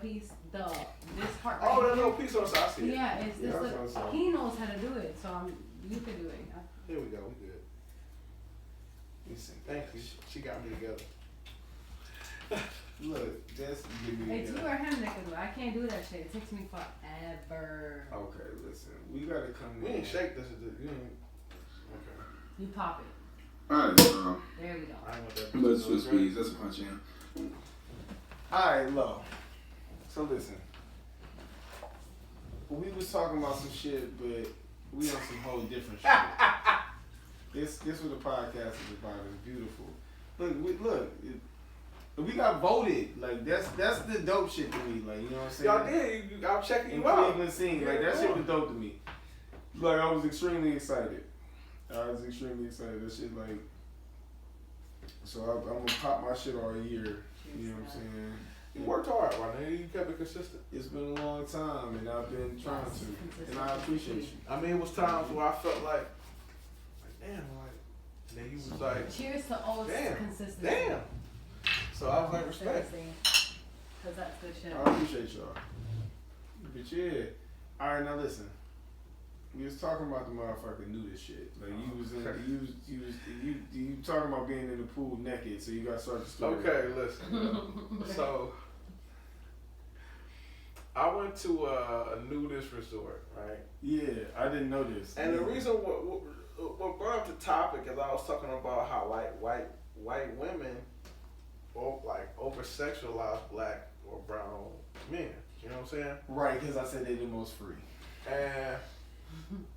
piece, this part right that little piece on the side, I see it. Yeah, he knows how to do it, so you can do it. Here we go, we good. Listen, thank you. She got me together. Look, just give me. Hey, you or him that can do it. I can't do that shit. It takes me forever. Okay, listen, we gotta come. We ain't shake this. You ain't. Okay. You pop it. Alright, there we go. I ain't want that. Let's switch speeds. That's a punch in. Alright, low. So listen. We was talking about some shit, but we on some whole different shit. This what the podcast is about. It's beautiful. Look. We got voted. Like that's the dope shit to me. Like, you know what I'm saying? Y'all did. I'm checking you out. Cleveland scene. Like that shit was dope to me. Like I was extremely excited. That shit like. So I'm gonna pop my shit all year. You know what I'm saying? You worked hard, right now. You kept it consistent. It's been a long time, and I've been trying to, and I appreciate you. I mean, it was times where I felt like damn, like, and then you was like, cheers to Oates consistency. Damn. So I was like, respect. Cause that's good shit. I appreciate y'all. But yeah, all right, now listen. We was talking about the motherfucker knew this shit. Like you talking about being in the pool naked, so you gotta start the story. Okay, listen. So I went to a nudist resort, right? Yeah, I didn't know this. And the reason what brought up the topic is I was talking about how white women over sexualize black or brown men. You know what I'm saying? Right, because I said they're the most free. And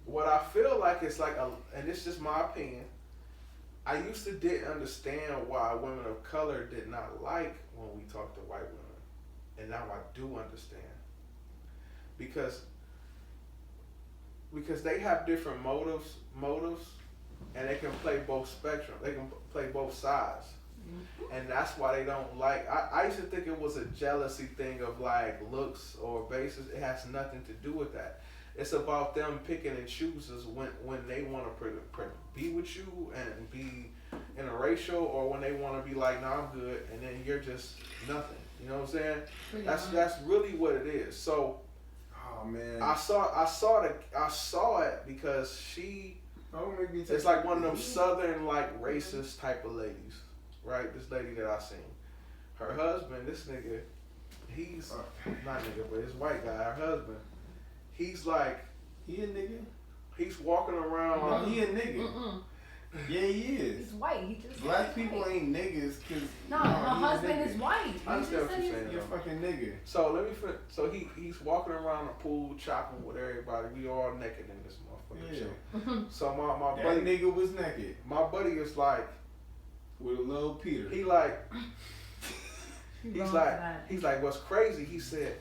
what I feel like is like, and this is just my opinion, I used to didn't understand why women of color did not like when we talk to white women. And now I do understand. Because they have different motives, and they can play both spectrum. They can play both sides. And that's why they don't like, I used to think it was a jealousy thing of like looks or basis. It has nothing to do with that. It's about them picking and choosing when they want to be with you and be interracial, or when they want to be like, nah, I'm good, and then you're just nothing. You know what I'm saying? That's really what it is. So, oh man, I saw it because she. It's like one of them southern like racist type of ladies, right? This lady that I seen, her husband, this nigga, he's not nigga, but his white guy, her husband. He's like, he a nigga? He's walking around. No, he a nigga. Yeah, he is. He's white. He just black people white. Ain't niggas because no, my husband is white. I understand what you're saying. You're a fucking nigga. So let me. So he's walking around the pool chopping with everybody. We all naked in this motherfucker. Yeah. So my buddy nigga was naked. My buddy is like with a little Peter. He like. He's like what's crazy? He said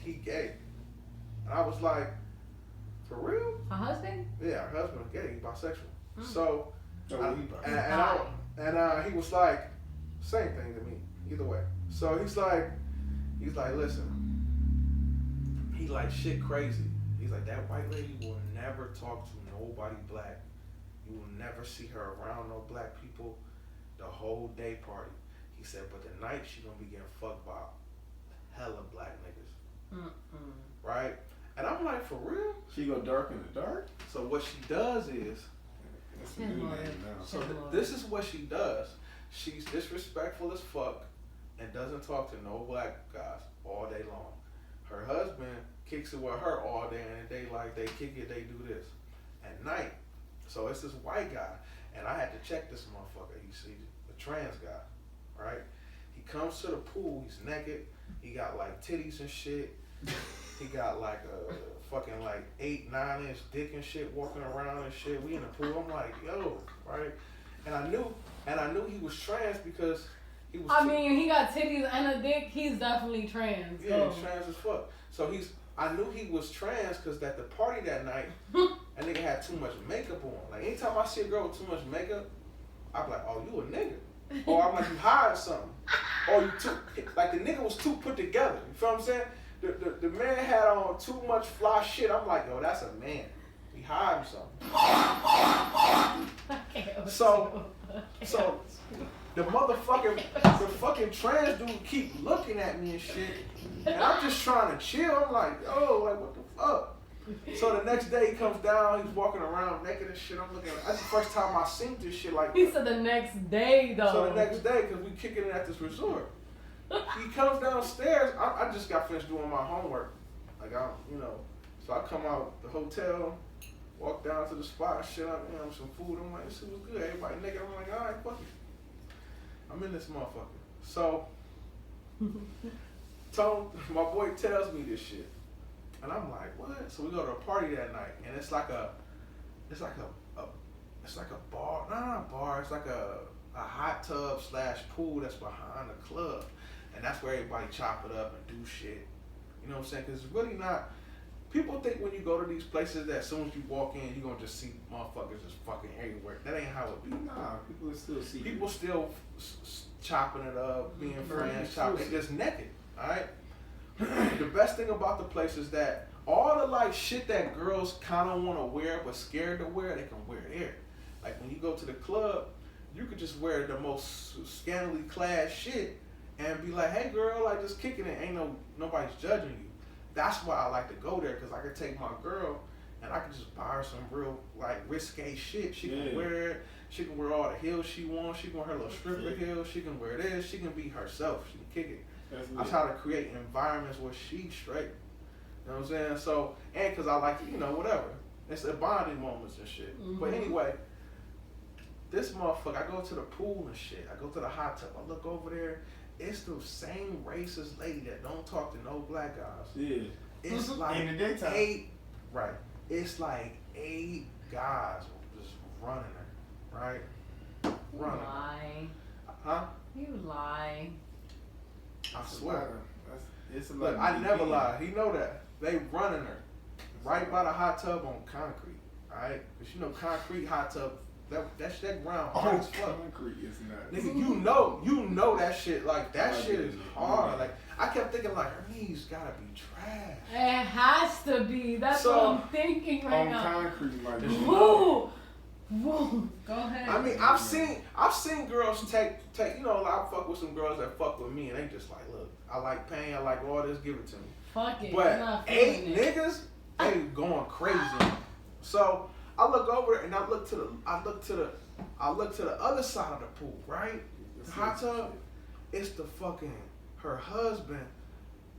he gay. And I was like, for real? Her husband? Yeah, her husband gay, bisexual. So, and he was like, same thing to me, either way. So he's like, listen, he's like shit crazy. He's like, that white lady will never talk to nobody black. You will never see her around no black people the whole day party. He said, but tonight she gonna be getting fucked by hella black niggas. Right? And I'm like, for real? She go dark in the dark? So what she does is, this is what she does. She's disrespectful as fuck and doesn't talk to no black guys all day long. Her husband kicks it with her all day, and they kick it, they do this. At night, so it's this white guy, and I had to check this motherfucker. You see, the trans guy, right? He comes to the pool, he's naked, he got like titties and shit. He got like a fucking like 8-9 inch dick and shit walking around and shit. We in the pool. I'm like, yo, right? And I knew he was trans because he was. I mean, he got titties and a dick. He's definitely trans. Yeah, he's trans as fuck. So I knew he was trans because at the party that night, a nigga had too much makeup on. Like anytime I see a girl with too much makeup, I'm like, oh, you a nigga. Or I'm like, you hide something. Or you like the nigga was too put together. You feel what I'm saying? The man had on too much fly shit. I'm like, yo, that's a man. He hiding something. So the fucking trans dude keep looking at me and shit. And I'm just trying to chill. I'm like, yo, like, what the fuck? So the next day he comes down, he's walking around naked and shit. I'm looking at that's the first time I seen this shit like He said the next day, though. So the next day, because we kicking it at this resort. He comes downstairs. I just got finished doing my homework. Like, so I come out the hotel, walk down to the spot, shit up, some food. I'm like, this shit was good. Everybody naked. I'm like, all right, fuck it. I'm in this motherfucker. So, my boy tells me this shit. And I'm like, what? So we go to a party that night, and it's like a bar, not a bar, it's like a hot tub / pool that's behind the club. And that's where everybody chop it up and do shit. You know what I'm saying? Because it's really not, people think when you go to these places that as soon as you walk in, you're going to just see motherfuckers just fucking everywhere. That ain't how it be. Nah, people still see people still chopping it up, being friends, chopping it just naked, alright? The best thing about the place is that all the like shit that girls kind of want to wear but scared to wear, they can wear there. Like when you go to the club, you could just wear the most scantily clad shit and be like, hey girl, like just kicking it, ain't nobody's judging you. That's why I like to go there, because I can take my girl and I can just buy her some real like risque shit. She can wear it. She can wear all the heels she wants. She can wear her little stripper heels. She can wear this. She can be herself. She can kick it. I try to create environments where she's straight. You know what I'm saying? So, and because I like, whatever. It's a bonding moments and shit. Mm-hmm. But anyway, this motherfucker, I go to the pool and shit. I go to the hot tub. I look over there. It's the same racist lady that don't talk to no black guys. Yeah. It's like in the daytime. 8, right. It's like 8 guys just running her, right? Running her. Lie. Huh? You lie. I swear. It's a Look, I never lie. He know that. They running her right by the hot tub on concrete. Alright? Because concrete hot tub, that ground hard as fuck. Concrete is not. Nigga, you know that shit. Like, that shit is hard. Like, I kept thinking, like, her knees gotta be trash. It has to be. That's what I'm thinking right now. On concrete, like, whoa. Whoa. Go ahead. I mean, I've seen girls take, I fuck with some girls that fuck with me, and they just like, look, I like pain, I like all this, give it to me. Fuck it. But 8 niggas, they going crazy. So I look over and I look to the other side of the pool, right? The hot tub. It's the fucking her husband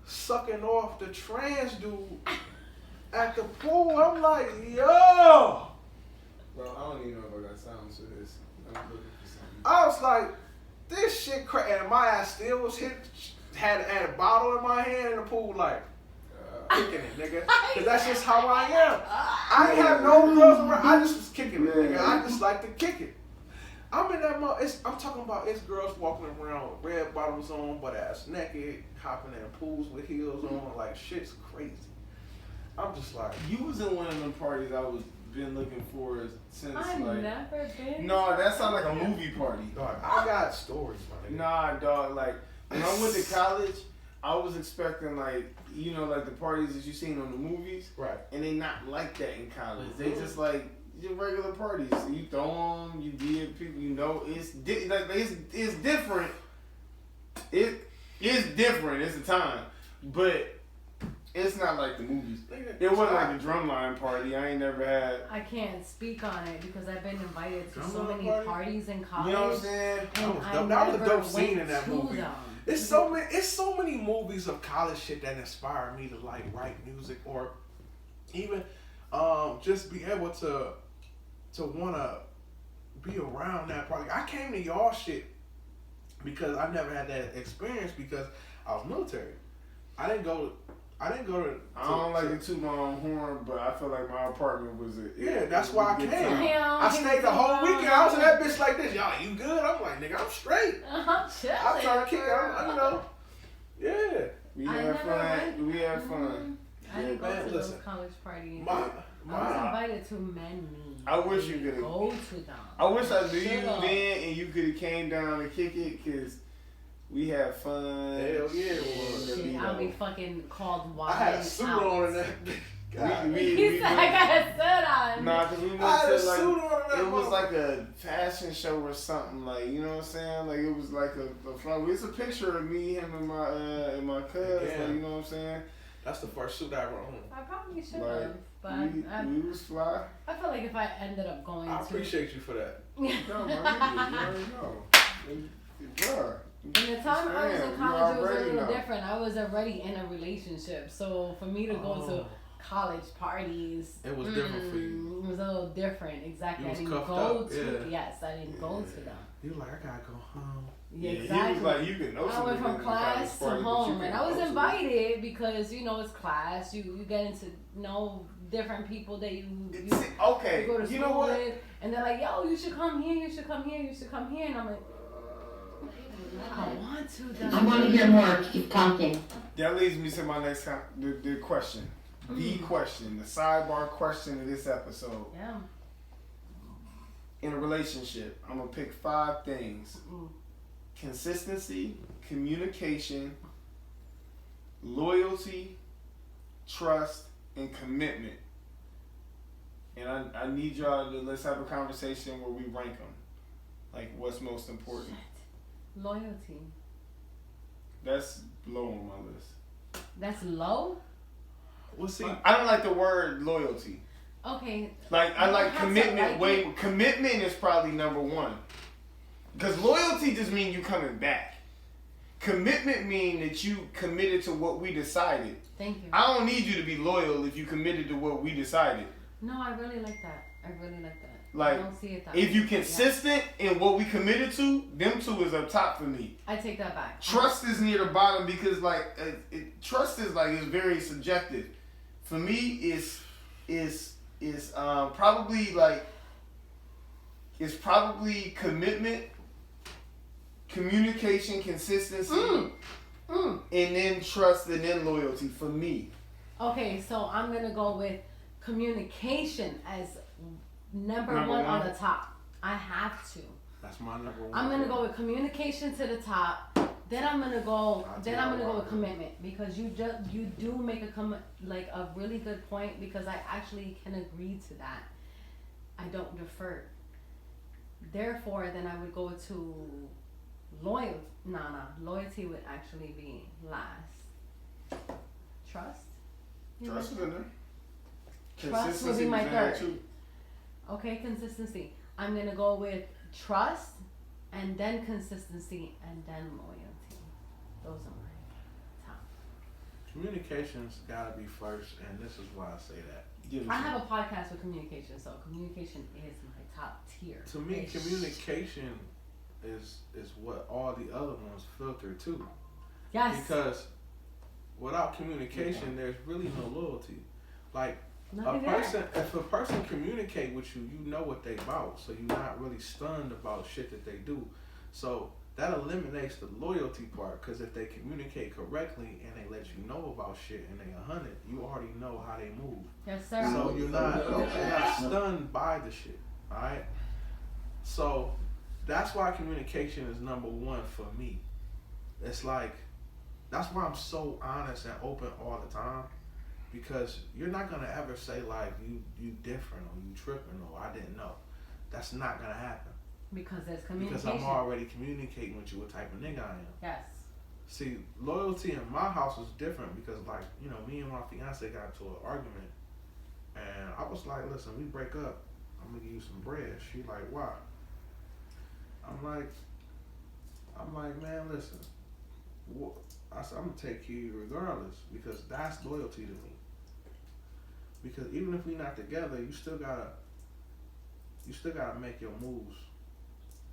sucking off the trans dude at the pool. I'm like, yo. Bro, I don't even know if I got sounds for this. I'm looking for something. I was like, this shit crazy. And my ass still was had a bottle in my hand in the pool, like, kicking it, nigga. Because that's just how I am. I ain't have no girls around. I just was kicking it, nigga. I just like to kick it. I'm in that I'm talking about it's girls walking around with red bottoms on, butt ass naked, hopping in pools with heels on. Like, shit's crazy. I'm just like. You was in one of them parties I was been looking for since I've never been. No, that sounds like a movie party. Dog, I got stories, my nigga. Nah, dog. Like when I went to college, I was expecting like the parties that you seen on the movies, right? And they not like that in college. They just like your regular parties. So you throw them, you give people. It's different. It is different. It's a time, but. It's not like the movies. It wasn't like the drumline party. I ain't never had. I can't speak on it because I've been invited to so many parties in college. You know what I'm saying? That was a dope scene in that movie. It's so many movies of college shit that inspire me to like write music or even just be able to wanna be around that party. I came to y'all shit because I never had that experience because I was military. I didn't go to. I don't like to toot my own horn, but I feel like my apartment was that's why I came. I stayed the whole weekend. I was in that bitch like this. Y'all, you good? I'm like, nigga, I'm straight. I'm chilling. I'm trying to kick it. Yeah. We had fun. I didn't go to those college parties. I was invited to many. I wish you could go to them. I wish I knew you then and you could have came down and kick it because We had fun. Hell yeah, it was. Shit, I'll be fucking called wild. I had a suit on in that. He said I got a suit on. Nah, cause we went I had to a suit on in that. it was like a fashion show or something, like, you know what I'm saying? Like, it was like a flower. It's a picture of me, him, and my cousin. Yeah. Like, you know what I'm saying? That's the first suit I ever owned. I probably should Like, have, but we was fly. I feel like if I ended up going I to appreciate you for that. No, man, you already know. Bruh. And the time I was in college, it was a already little know. different. I was already in a relationship, so for me to go to college parties, It was different for you. It was a little different. Exactly. You I was didn't cuffed go up, to. yeah. Yes, I didn't go to them. You were like, I gotta go home. Yeah, Yeah, exactly. he was like, you can know I went from class to home, and I was invited because it's class. You get to know different people that you okay. go to school You know what? with, and they're like, "Yo, you should come here. You should come here. You should come here." And I'm like, I don't want to. Though. I want to hear more. Keep talking. That leads me to my next the question. The question, the sidebar question of this episode. Yeah. In a relationship, I'm gonna pick 5 things: consistency, communication, loyalty, trust, and commitment. And I need y'all to let's have a conversation where we rank them. Like, what's most important? Shit. Loyalty. That's low on my list. That's low? Well, see, I don't like the word loyalty. Okay. Like, I like commitment. Like Commitment is probably number 1. Because loyalty just means you coming back. Commitment mean that you committed to what we decided. Thank you. I don't need you to be loyal if you committed to what we decided. No, I really like that. I really like that. Like, I don't see it that if way. you consistent in what we committed to, them 2 is up top for me. I take that back. Trust is near the bottom because trust is like it's very subjective. For me, it's probably commitment, communication, consistency, and then trust and then loyalty for me. Okay, so I'm gonna go with communication as number one on the top. I have to. that's my number 1. I'm gonna go with communication to the top. Then I'm gonna go. Then I'm gonna go with commitment because you do make a really good point because I actually can agree to that. I don't defer. Therefore, then I would go to loyalty. Loyalty would actually be last. Trust. Trust is in there. Trust would be my third. Okay, consistency. I'm gonna go with trust, and then consistency, and then loyalty. Those are my top. Communication's gotta be first, and this is why I say that. I have a podcast with communication, so communication is my top tier. To me, communication is what all the other ones filter to. Yes. Because without communication, there's really no loyalty. Like Nothing if a person communicate with you, you know what they about, so you're not really stunned about shit that they do. So that eliminates the loyalty part, because if they communicate correctly and they let you know about shit and they 100, you already know how they move. Yes, sir. So you're not stunned by the shit. All right. So that's why communication is number 1 for me. It's like that's why I'm so honest and open all the time, because you're not gonna ever say like you different or you tripping or I didn't know. That's not gonna happen. Because there's communication. Because I'm already communicating with you what type of nigga I am. Yes. See, loyalty in my house was different because, like, me and my fiance got into an argument, and I was like, listen, we break up, I'm gonna give you some bread. She like, why? I'm like, man, listen. I said, I'm gonna take care of you regardless, because that's loyalty to me. Because even if we not together, you still gotta make your moves.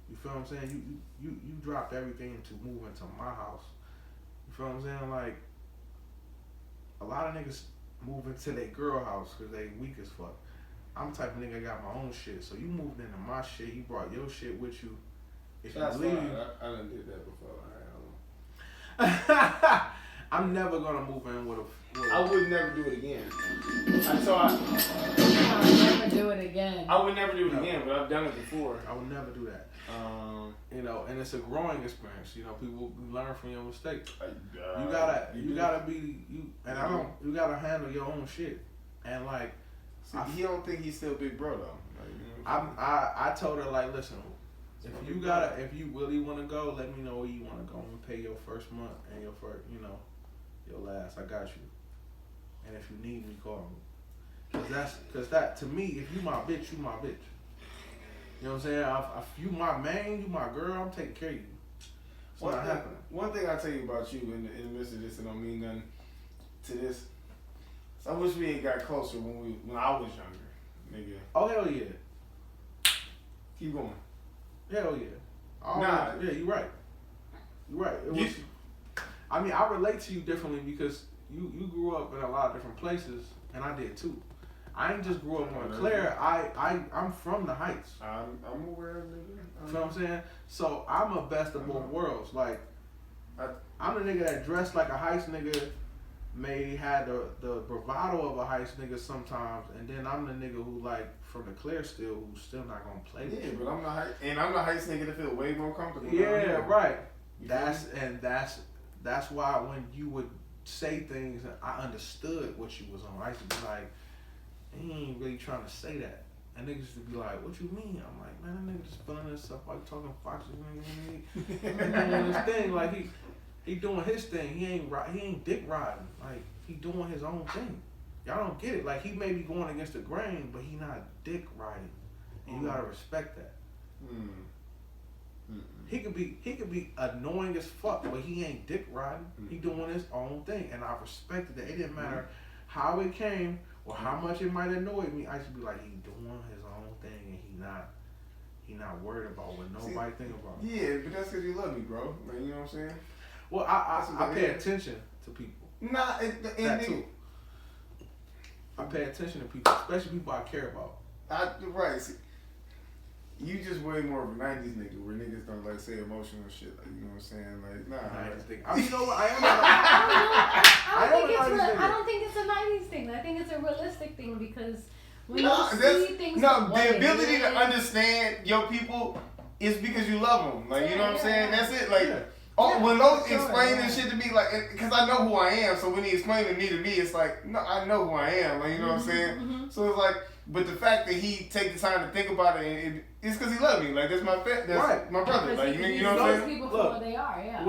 You feel what I'm saying? You dropped everything to move into my house. You feel what I'm saying? Like, a lot of niggas move into their girl house because they weak as fuck. I'm the type of nigga that got my own shit. So you moved into my shit. You brought your shit with you. If That's you leave, fine. I done did that before. I'm never gonna move in with a. I would never do it again. I'll never do it again. I would never do it again, but I've done it before. I would never do that. You know, and it's a growing experience. You know, people learn from your mistakes. You gotta be you, and I don't. You gotta handle your own shit. And like, he don't think he's still big bro though. Like, you know I told her like, listen, if you really want to go, let me know where you want to go. I'm gonna pay your first month and your first, you know, your last. I got you. And if you need me, call me. Cause that to me, if you my bitch, you my bitch. You know what I'm saying? If you my man, you my girl, I'm taking care of you. It's not happening. One thing I tell you about you in the midst of this, it don't mean nothing to this. So I wish we had got closer when I was younger, nigga. Oh hell yeah. Keep going. Hell yeah. Yeah, you right. You right. I mean, I relate to you differently because you grew up in a lot of different places, and I did too. I ain't just grew up on Claire. I'm from the Heights. I'm aware of nigga. You know what I'm saying? So I'm a best of both worlds. Like, I'm the nigga that dressed like a Heights nigga, may had the bravado of a Heights nigga sometimes, and then I'm the nigga who like from the Claire still who's still not gonna play with you. But I'm the Heights, and I'm the Heights nigga that feel way more comfortable. Yeah, right. That's why when you would say things, I understood what you was on. I used to be like, he ain't really trying to say that. And niggas used to be like, what you mean? I'm like, man, that nigga just feeling this stuff like talking foxes. He doing his thing, like he doing his thing. He ain't dick riding. Like, he doing his own thing. Y'all don't get it. Like, he may be going against the grain, but he not dick riding. And you gotta respect that. He could be annoying as fuck, but he ain't dick riding. He doing his own thing, and I respected that. It didn't matter how it came or how much it might annoy me. I used to be like, he doing his own thing, and he not worried about what nobody think about. Yeah, but that's because you love me, bro. Like, you know what I'm saying? Well, I pay attention to people. Nah, that too. I pay attention to people, especially people I care about. Right. See, you just way more of a 90s nigga where niggas don't like say emotional shit. Like, you know what I'm saying? Like, nah. You know what? I don't think it's a 90s thing. I think it's a realistic thing because when you see things. No, the ability to understand your people is because you love them. Like, you know what I'm saying? That's it. Like, when Lowe's explaining shit to me, like, because I know who I am, so when he explained me to me, it's like, no, I know who I am. Like, you know what I'm saying? So it's like, but the fact that he take the time to think about it, it's because he loves me. Like, that's my my brother. Like, you know what I'm saying? People for what they are, yeah.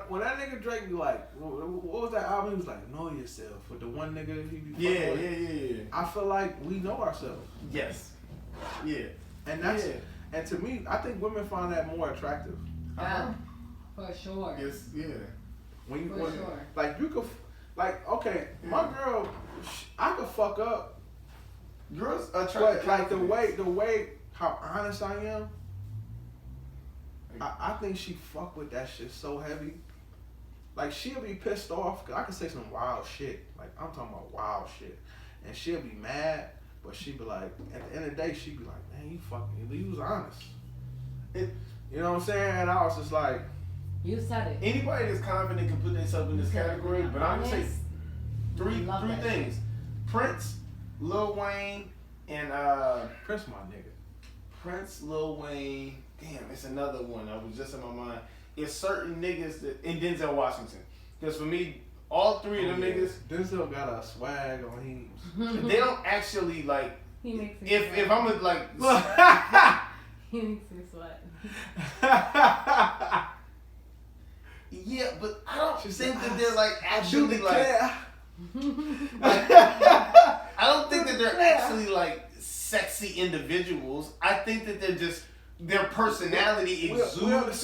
When that nigga Drake be like, what was that album? He was like, Know Yourself. With the one nigga he be yeah. I feel like we know ourselves. Yes. Yeah. And and to me, I think women find that more attractive. Yeah. For sure. Yes, yeah. When you sure. Like, you could, like, okay, my girl, I could fuck up. Girls But attract like the way how honest I am, I think she fuck with that shit so heavy. Like, she'll be pissed off because I can say some wild shit. Like, I'm talking about wild shit, and she'll be mad, but she be like, at the end of the day, she be like, man, you was honest. You know what I'm saying? And I was just like, you said it. Anybody that's confident can put themselves in this category, but I'm gonna say three things: Prince, Lil Wayne, and Prince, my nigga. Prince, Lil Wayne. Damn, it's another one that was just in my mind. It's certain niggas that, and Denzel Washington. Because for me, all three of them niggas. Denzel got a swag on him. They don't actually like. He makes me if I'm with like. He makes me sweat. Yeah, but I don't think that they're like actually like. I don't think that they're actually like sexy individuals. I think that they're just their personality exudes